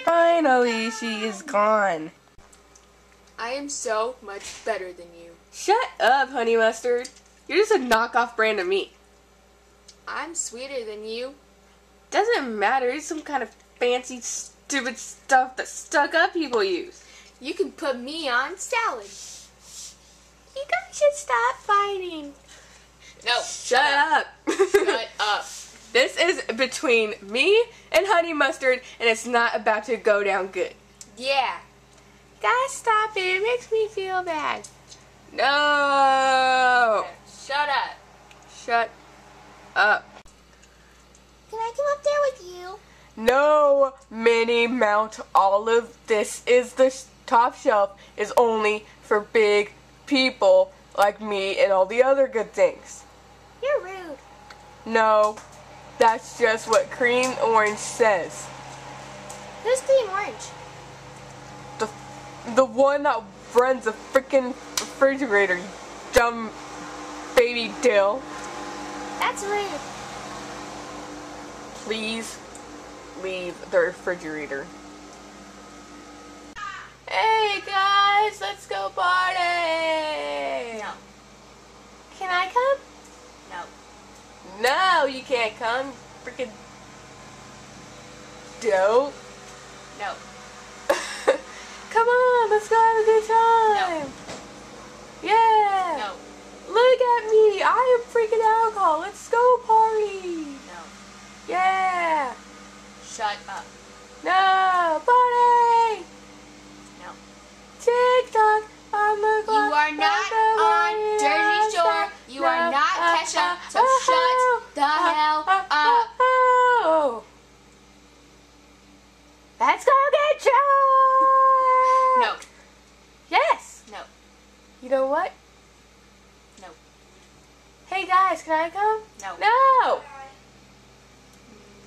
Finally, she is gone. I am so much better than you. Shut up, Honey Mustard. You're just a knockoff brand of me. I'm sweeter than you. Doesn't matter. It's some kind of fancy, stupid stuff that stuck-up people use. You can put me on salad. You guys should stop fighting. No, Shut up. Shut up. This is between me and Honey Mustard, and it's not about to go down good. Yeah. Guys, stop it. It makes me feel bad. No. Shut up. Shut up. Can I come up there with you? No, Minnie Mount Olive. This is the top shelf. Is only for big people like me and all the other good things. You're rude. No, that's just what Cream Orange says. Who's Cream Orange? The one that runs the freaking refrigerator, you dumb baby dill. That's rude. Please leave the refrigerator. Hey guys, let's go party! No. Can I come? No. No, you can't come. Freaking dope. No. Come on, let's go have a good time. No. Yeah. No. Look at me. I am freaking alcohol. Let's go party. No. Yeah. Shut up. No. Party. No. TikTok on the clock. You are not on Jersey Shore. You are not Kesha. So shut the hell up. Oh. Let's go get drunk. No. Yes. No. You know what? No. Hey guys, can I come? No. No.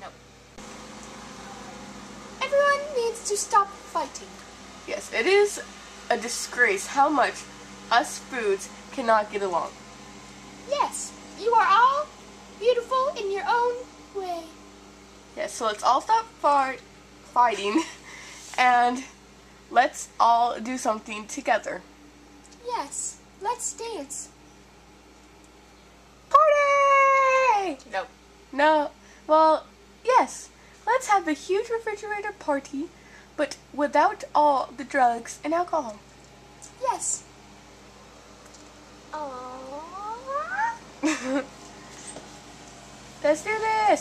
No. Everyone needs to stop fighting. Yes, it is a disgrace how much us foods cannot get along. Yes, you are all beautiful in your own way. Yes, so let's all stop fighting and let's all do something together. Yes, let's dance. Party! No. No, well, yes. Let's have a huge refrigerator party, but without all the drugs and alcohol. Yes. Aww. Let's do this.